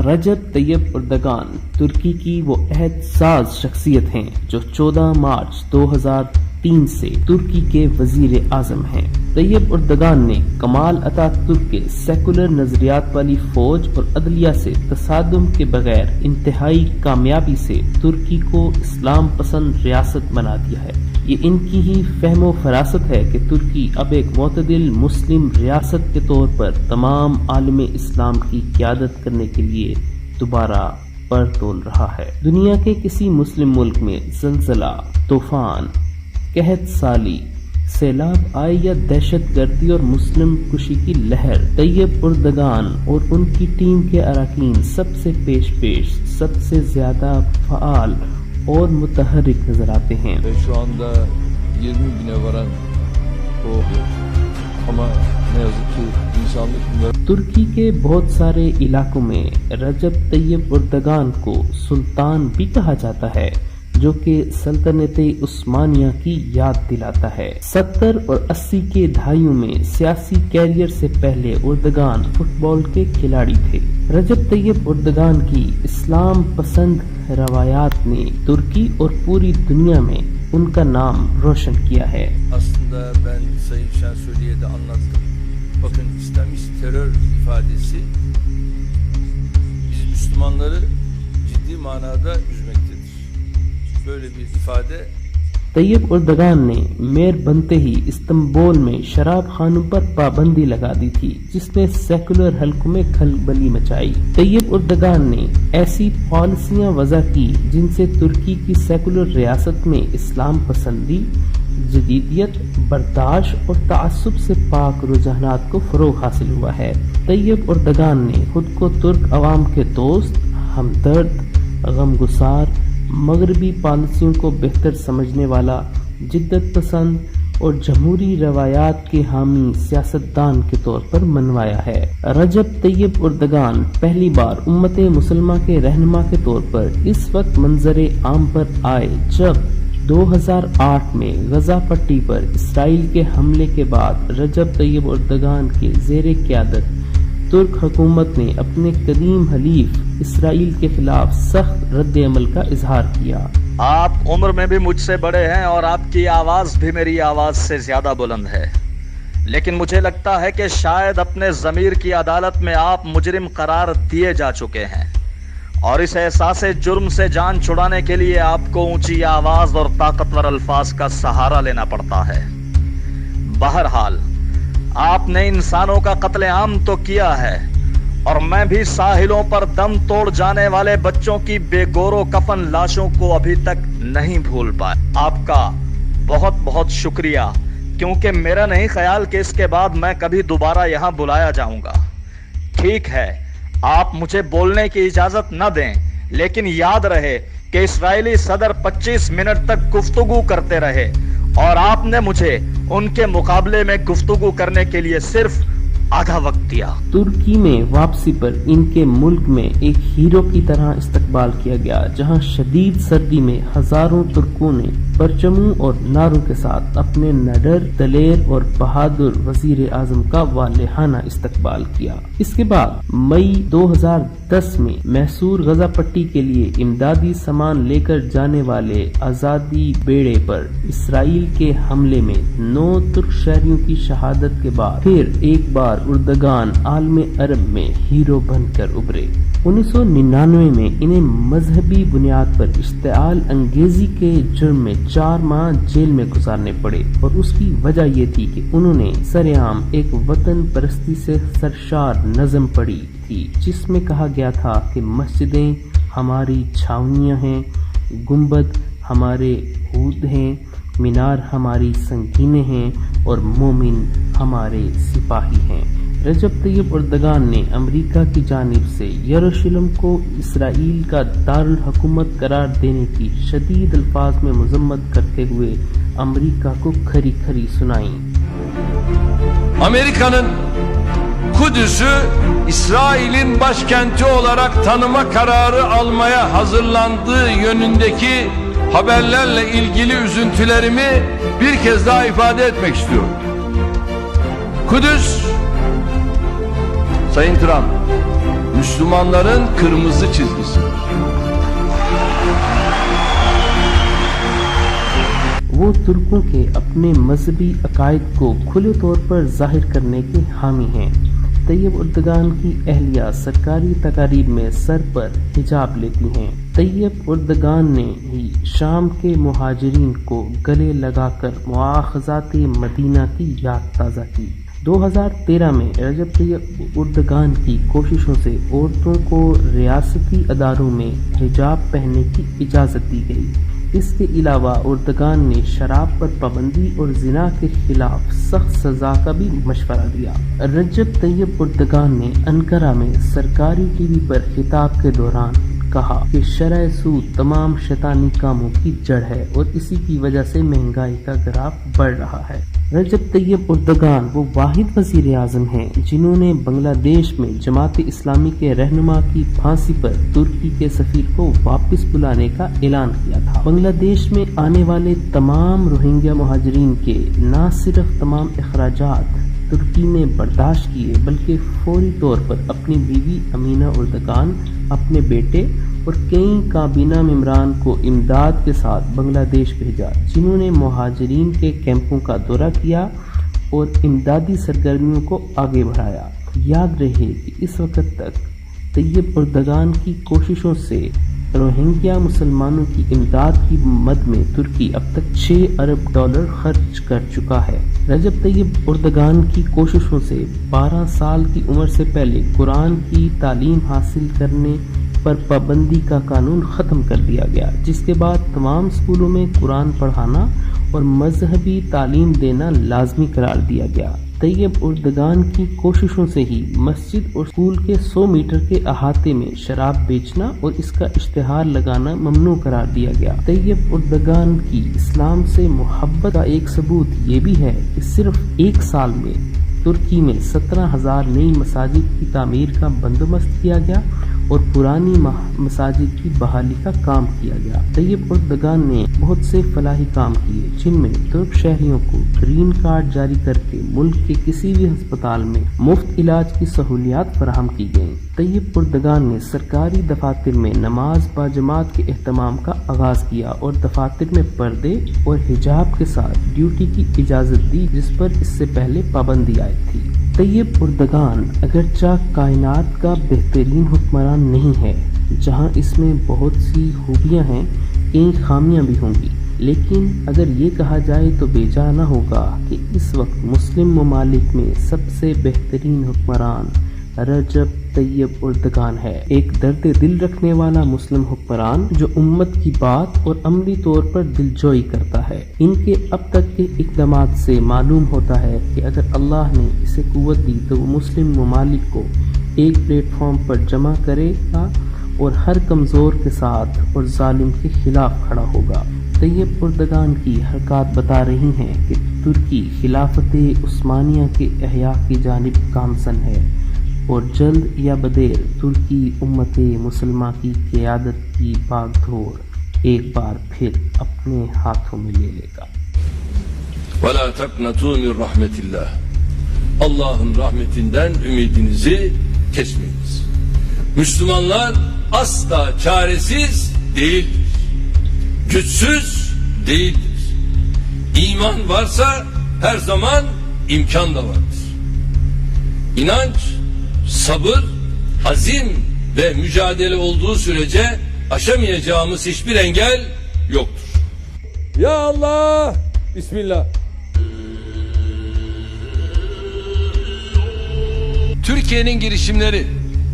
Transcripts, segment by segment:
رجب Tayyip Erdogan ترکی کی وہ عہد ساز شخصیت ہیں جو 14 مارچ 2003 سے ترکی کے وزیر اعظم ہیں۔ طیب اردگان نے کمال اتاتürk کے سیکولر نظریات والی فوج اور عدلیہ سے تصادم کے بغیر انتہائی کامیابی سے ترکی کو اسلام پسند ریاست بنا دیا ہے۔ یہ ان کی ہی فہم و فراست ہے کہ ترکی اب ایک معتدل مسلم ریاست کے طور پر تمام عالم اسلام کی قیادت کرنے کے لیے دوبارہ پر تول رہا ہے۔ دنیا کے کسی مسلم ملک میں زلزلہ، طوفان، قحط سالی، سیلاب آئے یا دہشت گردی اور مسلم کشی کی لہر، طیب اردگان اور ان کی ٹیم کے اراکین سب سے پیش سب سے زیادہ فعال اور متحرک نظر آتے ہیں۔ Şu anda 20 bine varan o ama ne yazık ki insanlık ترکی کے بہت سارے علاقوں میں رجب طیب اردگان کو سلطان بھی کہا جاتا ہے، جو کہ سلطنت عثمانیہ کی یاد دلاتا ہے۔ 70 اور 80 کے دہائیوں میں سیاسی کیریئر سے پہلے اردگان فٹ بال کے کھلاڑی تھے۔ رجب طیب اردگان کی اسلام پسند روایات نے ترکی اور پوری دنیا میں ان کا نام روشن کیا ہے۔ Aslında ben Sayın Şensölye'ye de anlattım. Bakın İslamist terör ifadesi biz Müslümanları ciddi manada üzmektedir. Böyle bir ifade Tayyip Erdogan نے میئر بنتے ہی استنبول میں شراب خانوں پر پابندی لگا دی تھی، جس نے سیکولر حلقوں میں کھلبلی مچائی۔ طیب اردگان نے ایسی پالیسیاں وضع کی جن سے ترکی کی سیکولر ریاست میں اسلام پسندی، جدیدیت، برداشت اور تعصب سے پاک رجحانات کو فروغ حاصل ہوا ہے۔ طیب اردگان نے خود کو ترک عوام کے دوست، ہمدرد، غمگسار، مغربی پالیسیوں کو بہتر سمجھنے والا، جدت پسند اور جمہوری روایات کے حامی سیاستدان کے طور پر منوایا ہے۔ رجب طیب اردگان پہلی بار امت مسلمہ کے رہنما کے طور پر اس وقت منظر عام پر آئے جب 2008 میں غزہ پٹی پر اسرائیل کے حملے کے بعد رجب طیب اردگان کے زیر قیادت ترک حکومت نے اپنے قدیم حلیف اسرائیل کے خلاف سخت رد عمل کا اظہار کیا۔ آپ عمر میں بھی مجھ سے بڑے ہیں اور آپ کی آواز بھی میری آواز سے زیادہ بلند ہے، لیکن مجھے لگتا ہے کہ شاید اپنے ضمیر کی عدالت میں آپ مجرم قرار دیے جا چکے ہیں، اور اس احساس جرم سے جان چھڑانے کے لیے آپ کو اونچی آواز اور طاقتور الفاظ کا سہارا لینا پڑتا ہے۔ بہرحال آپ نے انسانوں کا قتل عام تو کیا ہے، اور میں بھی ساحلوں پر دم توڑ جانے والے بچوں کی بے گور و کفن لاشوں کو ابھی تک نہیں بھول پائے۔ آپ کا بہت بہت شکریہ، کیونکہ میرا نہیں خیال کہ اس کے بعد میں کبھی دوبارہ یہاں بلایا جاؤں گا۔ ٹھیک ہے، آپ مجھے بولنے کی اجازت نہ دیں، لیکن یاد رہے کہ اسرائیلی صدر 25 منٹ تک گفتگو کرتے رہے، اور آپ نے مجھے ان کے مقابلے میں گفتگو کرنے کے لیے صرف آدھا وقت دیا۔ ترکی میں واپسی پر ان کے ملک میں ایک ہیرو کی طرح استقبال کیا گیا، جہاں شدید سردی میں ہزاروں ترکوں نے پرچموں اور نعروں کے ساتھ اپنے نڈر، دلیر اور بہادر وزیر اعظم کا والہانہ استقبال کیا۔ اس کے بعد مئی 2010 میں محصور غزہ پٹی کے لیے امدادی سامان لے کر جانے والے آزادی بیڑے پر اسرائیل کے حملے میں 9 ترک شہریوں کی شہادت کے بعد پھر ایک بار اردگان عالم عرب میں ہیرو بن کر ابھرے۔ 1999 میں انہیں مذہبی بنیاد پر اشتعال انگیزی کے جرم میں 4 ماہ جیل میں گزارنے پڑے، اور اس کی وجہ یہ تھی کہ انہوں نے سرعام ایک وطن پرستی سے سرشار نظم پڑھی تھی، جس میں کہا گیا تھا کہ مسجدیں ہماری چھاونیاں ہیں، گنبد ہمارے عود ہیں، مینار ہماری سنگینیں ہیں، اور مومن ہمارے سپاہی ہیں۔ رجب طیب اردگان نے امریکہ کی جانب سے یروشلم کو اسرائیل کا دارالحکومت قرار دینے کی شدید الفاظ میں مذمت کرتے ہوئے امریکہ کو کھری کھری سنائی۔ Amerika'nın Kudüs'ü İsrail'in başkenti olarak tanıma kararı almaya hazırlandığı yönündeki haberlerle ilgili üzüntülerimi bir kez daha ifade etmek istiyorum. Kudüs, Sayın Trump, Müslümanların kırmızı çizgisidir. وہ ترکوں کے اپنے مذہبی عقائد کو کھلے طور پر ظاہر کرنے کے حامی ہیں۔ طیب اردگان کی اہلیہ سرکاری تقاریب میں سر پر حجاب لیتی ہیں۔ طیب اردگان نے ہی شام کے مہاجرین کو گلے لگا کر مواخذات مدینہ کی یاد تازہ کی۔ 2013 میں رجب طیب اردگان کی کوششوں سے عورتوں کو ریاستی اداروں میں حجاب پہننے کی اجازت دی گئی۔ اس کے علاوہ اردگان نے شراب پر پابندی اور زنا کے خلاف سخت سزا کا بھی مشورہ دیا۔ رجب طیب اردگان نے انقرہ میں سرکاری ٹی وی پر خطاب کے دوران کہا کہ شرع سود تمام شیطانی کاموں کی جڑ ہے اور اسی کی وجہ سے مہنگائی کا گراف بڑھ رہا ہے۔ رجب طیب اردگان وہ واحد وزیر اعظم ہیں جنہوں نے بنگلہ دیش میں جماعت اسلامی کے رہنما کی پھانسی پر ترکی کے سفیر کو واپس بلانے کا اعلان کیا تھا۔ بنگلہ دیش میں آنے والے تمام روہنگیا مہاجرین کے نہ صرف تمام اخراجات ترکی میں برداشت کیے بلکہ فوری طور پر اپنی بیوی امینہ اردگان، اپنے بیٹے اور کئی کابینہ ممبران کو امداد کے ساتھ بنگلہ دیش بھیجا، جنہوں نے مہاجرین کے کیمپوں کا دورہ کیا اور امدادی سرگرمیوں کو آگے بڑھایا۔ یاد رہے کہ اس وقت تک طیب اردگان کی کوششوں سے روہنگیا مسلمانوں کی امداد کی مد میں ترکی اب تک $6 ارب خرچ کر چکا ہے۔ رجب طیب اردگان کی کوششوں سے 12 سال کی عمر سے پہلے قرآن کی تعلیم حاصل کرنے پر پابندی کا قانون ختم کر دیا گیا، جس کے بعد تمام اسکولوں میں قرآن پڑھانا اور مذہبی تعلیم دینا لازمی قرار دیا گیا۔ طیب اردگان کی کوششوں سے ہی مسجد اور اسکول کے 100 میٹر کے احاطے میں شراب بیچنا اور اس کا اشتہار لگانا ممنوع قرار دیا گیا۔ طیب اردگان کی اسلام سے محبت کا ایک ثبوت یہ بھی ہے کہ صرف ایک سال میں ترکی میں 17,000 نئی مساجد کی تعمیر کا بندوبست کیا گیا اور پرانی مساجد کی بحالی کا کام کیا گیا۔ طیب اردگان نے بہت سے فلاحی کام کیے جن میں ترک شہریوں کو گرین کارڈ جاری کر کے ملک کے کسی بھی ہسپتال میں مفت علاج کی سہولیات فراہم کی گئیں۔ طیب اردگان نے سرکاری دفاتر میں نماز باجماعت کے اہتمام کا آغاز کیا اور دفاتر میں پردے اور حجاب کے ساتھ ڈیوٹی کی اجازت دی، جس پر اس سے پہلے پابندی عائد تھی۔ طیب اردگان اگرچہ کائنات کا بہترین حکمران نہیں ہے، جہاں اس میں بہت سی خوبیاں ہیں، کئی خامیاں بھی ہوں گی، لیکن اگر یہ کہا جائے تو بیجا نہ ہوگا کہ اس وقت مسلم ممالک میں سب سے بہترین حکمران رجب طیب اردگان ہے، ایک درد دل رکھنے والا مسلم حکمران جو امت کی بات اور عملی طور پر دلجوئی کرتا ہے۔ ان کے اب تک کے اقدامات سے معلوم ہوتا ہے کہ اگر اللہ نے اسے قوت دی تو وہ مسلم ممالک کو ایک پلیٹ فارم پر جمع کرے گا اور ہر کمزور کے ساتھ اور ظالم کے خلاف کھڑا ہوگا۔ طیب اردگان کی حرکات بتا رہی ہیں کہ ترکی خلافت عثمانیہ کے احیاء کی جانب گامزن ہے اور جلد یا بدیر ترکی امت مسلمہ کی قیادت کی باغ دوڑ ایک بار پھر اپنے ہاتھوں میں لے لے گا۔ وَلَا تَقْنَطُوا مِنْ رَحْمَةِ اللّٰهِ Allah'ın rahmetinden ümidinizi kesmeyiniz. Müslümanlar asla çaresiz değildir. Güçsüz değildir. İman varsa her zaman imkan da vardır. İnanç, sabır, azim ve mücadele olduğu sürece aşamayacağımız hiçbir engel yoktur. Ya Allah! Bismillah. Türkiye'nin girişimleri,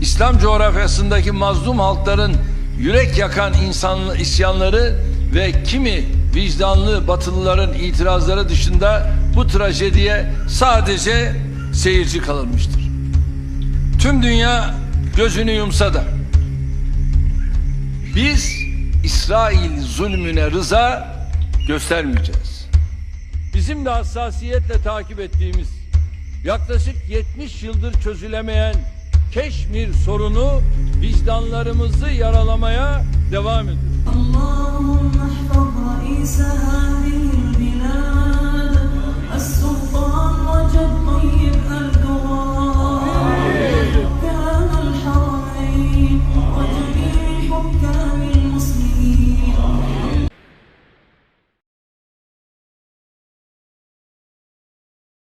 İslam coğrafyasındaki mazlum halkların yürek yakan isyanları ve kimi vicdanlı Batılıların itirazları dışında bu trajediye sadece seyirci kalınmıştır. Tüm dünya gözünü yumsa da biz İsrail zulmüne rıza göstermeyeceğiz. Bizim de hassasiyetle takip ettiğimiz yaklaşık 70 yıldır çözülemeyen Keşmir sorunu vicdanlarımızı yaralamaya devam ediyor. Allahümme ihfaz reis hâzihil bilâd, es-sultan Recep Tayyip Erdoğan.